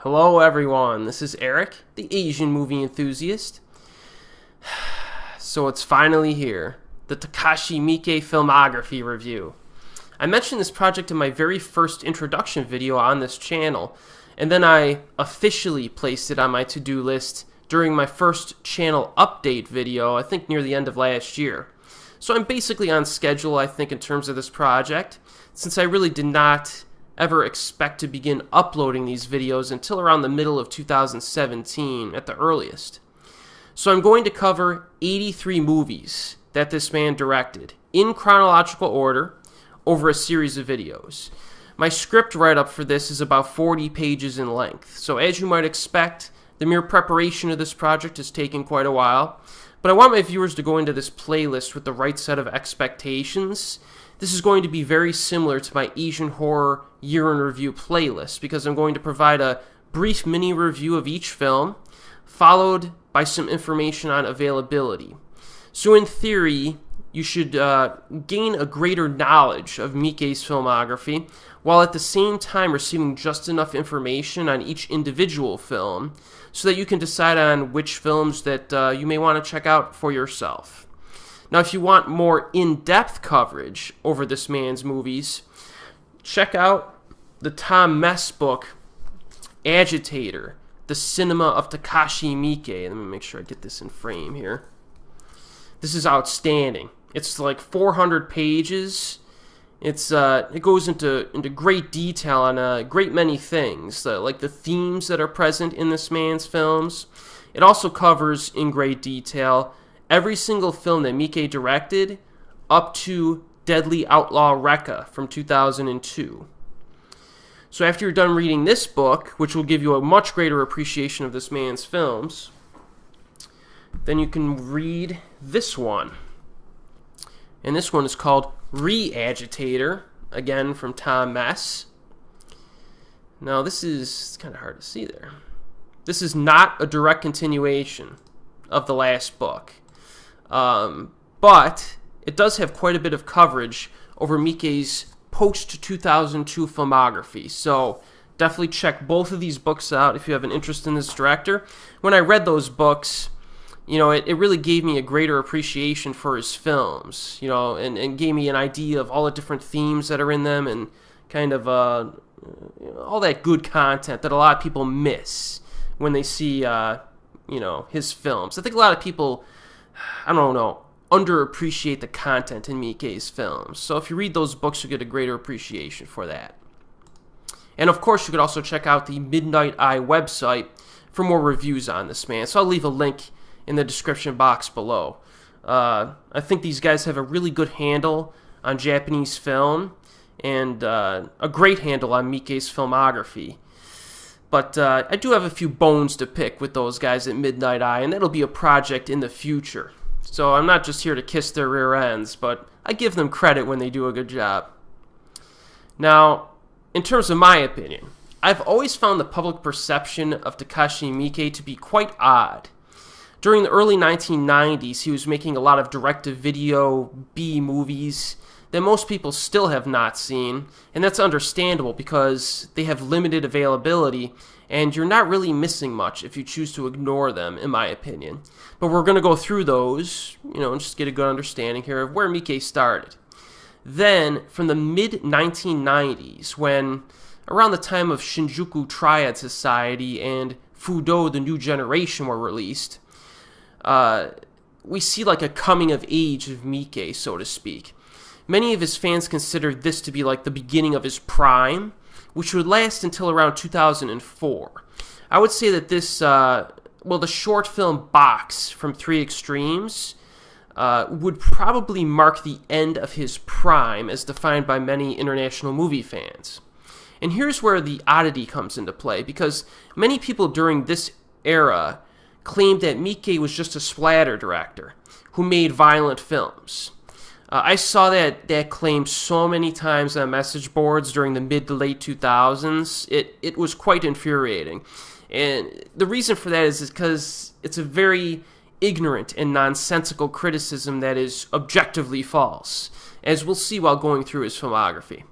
Hello everyone, this is Erik, the Asian movie enthusiast. So it's finally here, the Takashi Miike Filmography review. I mentioned this project in my very first introduction video on this channel, and then I officially placed it on my to-do list during my first channel update video, I think near the end of last year. So I'm basically on schedule, I think, in terms of this project, since I really did not ever expect to begin uploading these videos until around the middle of 2017 at the earliest. So I'm going to cover 83 movies that this man directed in chronological order over a series of videos. My script write-up for this is about 40 pages in length, so as you might expect, the mere preparation of this project has taken quite a while, but I want my viewers to go into this playlist with the right set of expectations. This is going to be very similar to my Asian Horror Year in Review playlist because I'm going to provide a brief mini review of each film, followed by some information on availability. So in theory, you should gain a greater knowledge of Miike's filmography, while at the same time receiving just enough information on each individual film so that you can decide on which films that you may want to check out for yourself. Now, if you want more in-depth coverage over this man's movies, check out the Tom Mess book, Agitator, The Cinema of Takashi Miike. Let me make sure I get this in frame here. This is outstanding. It's like 400 pages. It goes into great detail on a great many things, like the themes that are present in this man's films. It also covers in great detail every single film that Miike directed up to Deadly Outlaw Rekka from 2002. So after you're done reading this book, which will give you a much greater appreciation of this man's films, then you can read this one. And this one is called Re-Agitator, again from Tom Mess. Now this is kind of hard to see there. This is not a direct continuation of the last book. But it does have quite a bit of coverage over Miike's post-2002 filmography, so definitely check both of these books out if you have an interest in this director. When I read those books, it really gave me a greater appreciation for his films, and gave me an idea of all the different themes that are in them and kind of all that good content that a lot of people miss when they see, his films. I think a lot of people underappreciate the content in Miike's films. So if you read those books, you get a greater appreciation for that. And of course, you could also check out the Midnight Eye website for more reviews on this man. So I'll leave a link in the description box below. I think these guys have a really good handle on Japanese film and a great handle on Miike's filmography. But I do have a few bones to pick with those guys at Midnight Eye, and that'll be a project in the future. So I'm not just here to kiss their rear ends, but I give them credit when they do a good job. Now, in terms of my opinion, I've always found the public perception of Takashi Miike to be quite odd. During the early 1990s, he was making a lot of direct-to-video B-movies that most people still have not seen, and that's understandable because they have limited availability, and you're not really missing much if you choose to ignore them, in my opinion. But we're going to go through those, and just get a good understanding here of where Miike started. Then, from the mid-1990s, when around the time of Shinjuku Triad Society and Fudo the New Generation were released, we see like a coming of age of Miike, so to speak. Many of his fans considered this to be like the beginning of his prime, which would last until around 2004. I would say that this, the short film Box from Three Extremes would probably mark the end of his prime as defined by many international movie fans. And here's where the oddity comes into play, because many people during this era claimed that Miike was just a splatter director who made violent films. I saw that claim so many times on message boards during the mid to late 2000s. It was quite infuriating. And the reason for that is because it's a very ignorant and nonsensical criticism that is objectively false, as we'll see while going through his filmography.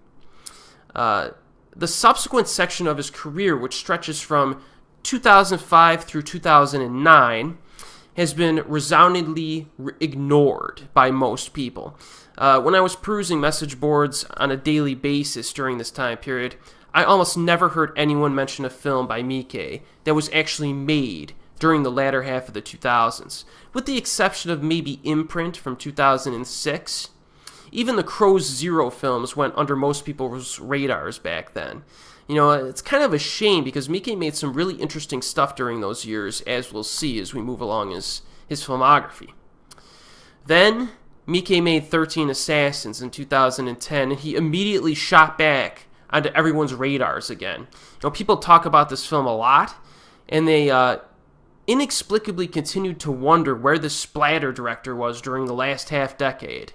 the subsequent section of his career, which stretches from 2005 through 2009, has been resoundingly ignored by most people. When I was perusing message boards on a daily basis during this time period, I almost never heard anyone mention a film by Miike that was actually made during the latter half of the 2000s, with the exception of maybe Imprint from 2006. Even the Crow's Zero films went under most people's radars back then. You know, it's kind of a shame because Miike made some really interesting stuff during those years, as we'll see as we move along his filmography. Then, Miike made 13 Assassins in 2010, and he immediately shot back onto everyone's radars again. You know, people talk about this film a lot, and they inexplicably continued to wonder where the splatter director was during the last half-decade.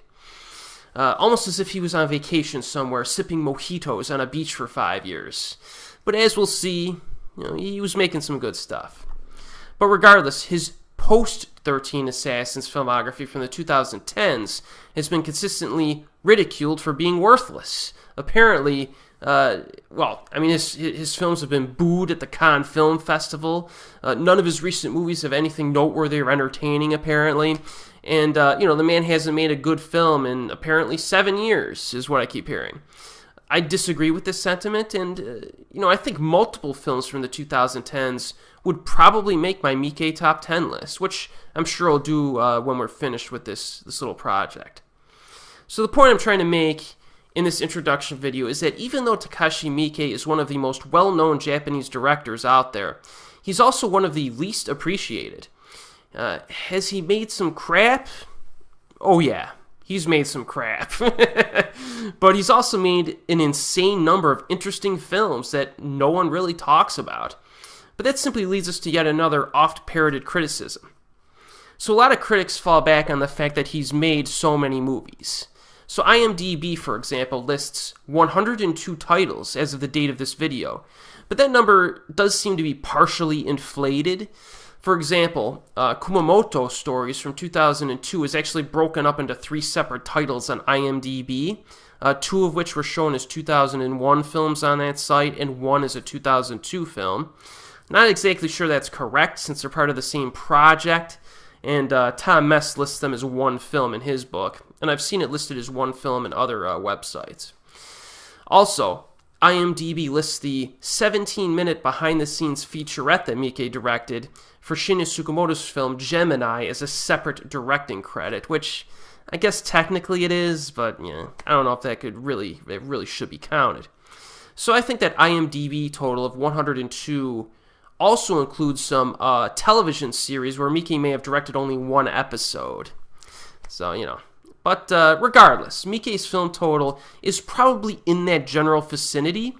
Almost as if he was on vacation somewhere, sipping mojitos on a beach for 5 years. But as we'll see, you know, he was making some good stuff. But regardless, his post-13 Assassins filmography from the 2010s has been consistently ridiculed for being worthless. Apparently, his films have been booed at the Cannes Film Festival. None of his recent movies have anything noteworthy or entertaining, apparently. And, the man hasn't made a good film in apparently 7 years, is what I keep hearing. I disagree with this sentiment, and, I think multiple films from the 2010s would probably make my Miike Top 10 list, which I'm sure I'll do when we're finished with this little project. So the point I'm trying to make in this introduction video is that even though Takashi Miike is one of the most well-known Japanese directors out there, he's also one of the least appreciated. Has he made some crap? Oh yeah, he's made some crap. But he's also made an insane number of interesting films that no one really talks about. But that simply leads us to yet another oft-parroted criticism. So a lot of critics fall back on the fact that he's made so many movies. So IMDb, for example, lists 102 titles as of the date of this video. But that number does seem to be partially inflated. For example, Kumamoto Stories from 2002 is actually broken up into 3 separate titles on IMDb, 2 of which were shown as 2001 films on that site, and 1 is a 2002 film. Not exactly sure that's correct, since they're part of the same project, and Tom Mess lists them as 1 film in his book, and I've seen it listed as 1 film in other websites. Also, IMDb lists the 17-minute behind-the-scenes featurette that Miike directed for Shinya Tsukamoto's film Gemini as a separate directing credit, which I guess technically it is, but I don't know if it really should be counted. So I think that IMDb total of 102 also includes some television series where Miike may have directed only 1 episode. So, But regardless, Miike's film total is probably in that general vicinity.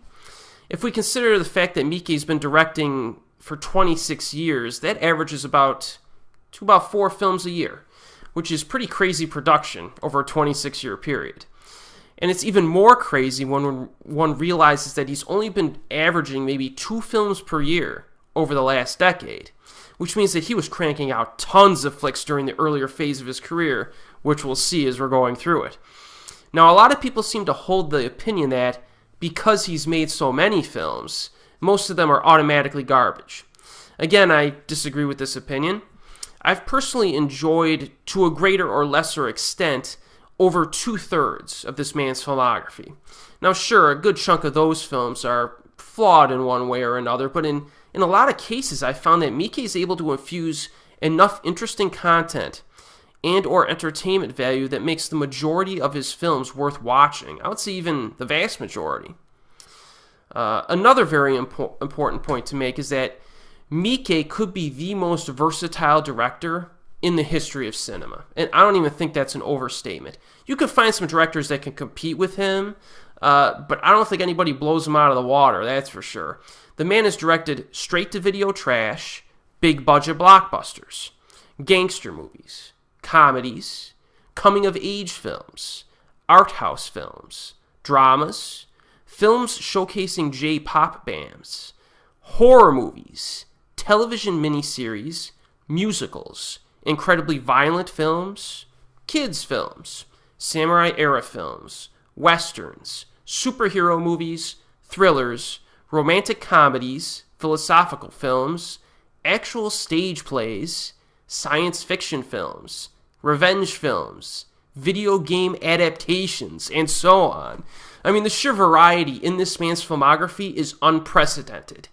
If we consider the fact that Miike's been directing for 26 years, that averages about 4 films a year, which is pretty crazy production over a 26-year period. And it's even more crazy when one realizes that he's only been averaging maybe 2 films per year over the last decade, which means that he was cranking out tons of flicks during the earlier phase of his career, which we'll see as we're going through it. Now, a lot of people seem to hold the opinion that because he's made so many films, most of them are automatically garbage. Again, I disagree with this opinion. I've personally enjoyed, to a greater or lesser extent, over 2/3 of this man's filmography. Now, sure, a good chunk of those films are flawed in one way or another, but in a lot of cases, I found that Miike is able to infuse enough interesting content and or entertainment value that makes the majority of his films worth watching. I would say even the vast majority. Another very important point to make is that Miike could be the most versatile director in the history of cinema. And I don't even think that's an overstatement. You could find some directors that can compete with him, but I don't think anybody blows him out of the water, that's for sure. The man has directed straight-to-video trash, big-budget blockbusters, gangster movies, comedies, coming-of-age films, art house films, dramas, films showcasing J-pop bands, horror movies, television miniseries, musicals, incredibly violent films, kids' films, samurai-era films, westerns, superhero movies, thrillers, romantic comedies, philosophical films, actual stage plays, science fiction films, revenge films, video game adaptations, and so on. I mean, the sheer variety in this man's filmography is unprecedented.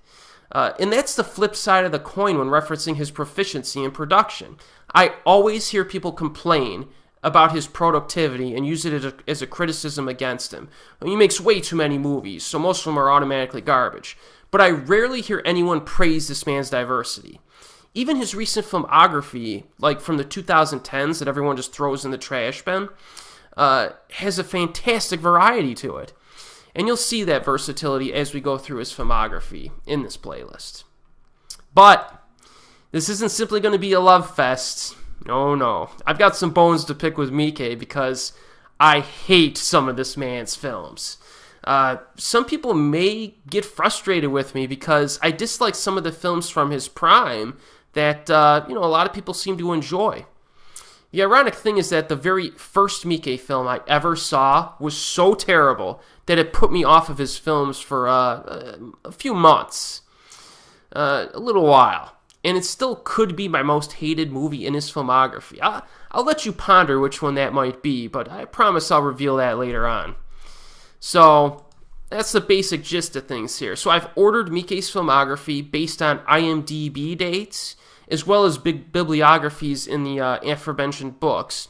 And that's the flip side of the coin when referencing his proficiency in production. I always hear people complain about his productivity and use it as a criticism against him. He makes way too many movies, so most of them are automatically garbage. But I rarely hear anyone praise this man's diversity. Even his recent filmography, like from the 2010s that everyone just throws in the trash bin, has a fantastic variety to it. And you'll see that versatility as we go through his filmography in this playlist. But this isn't simply going to be a love fest. No. I've got some bones to pick with Miike because I hate some of this man's films. Some people may get frustrated with me because I dislike some of the films from his prime that a lot of people seem to enjoy. The ironic thing is that the very first Miike film I ever saw was so terrible that it put me off of his films for a few months, a little while. And it still could be my most hated movie in his filmography. I'll let you ponder which one that might be, but I promise I'll reveal that later on. So that's the basic gist of things here. So I've ordered Miike's filmography based on IMDb dates, as well as big bibliographies in the aforementioned books.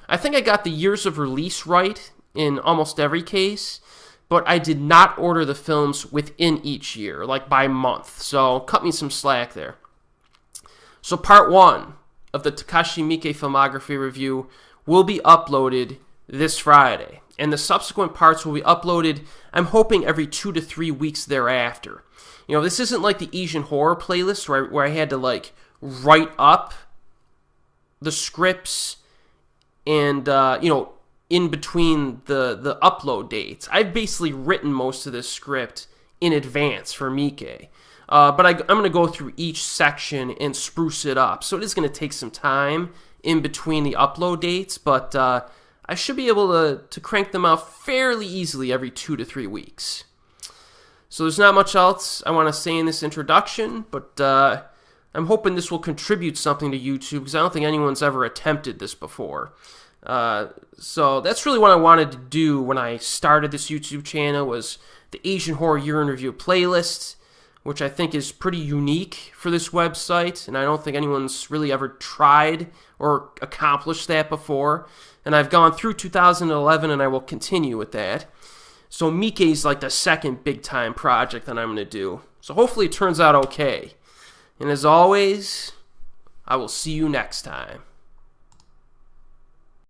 I think I got the years of release right in almost every case, but I did not order the films within each year, like by month. So cut me some slack there. So part 1 of the Takashi Miike filmography review will be uploaded this Friday, and the subsequent parts will be uploaded, I'm hoping, every 2 to 3 weeks thereafter. This isn't like the Asian horror playlist where I had to write up the scripts and in between the upload dates. I've basically written most of this script in advance for Miike. But I'm going to go through each section and spruce it up. So it is going to take some time in between the upload dates, but I should be able to crank them out fairly easily every 2 to 3 weeks. So there's not much else I want to say in this introduction, but I'm hoping this will contribute something to YouTube because I don't think anyone's ever attempted this before. So that's really what I wanted to do when I started this YouTube channel, was the Asian Horror Year in Review playlist, which I think is pretty unique for this website, and I don't think anyone's really ever tried or accomplished that before. And I've gone through 2011, and I will continue with that. So Miike's like the second big-time project that I'm going to do. So hopefully it turns out okay. And as always, I will see you next time.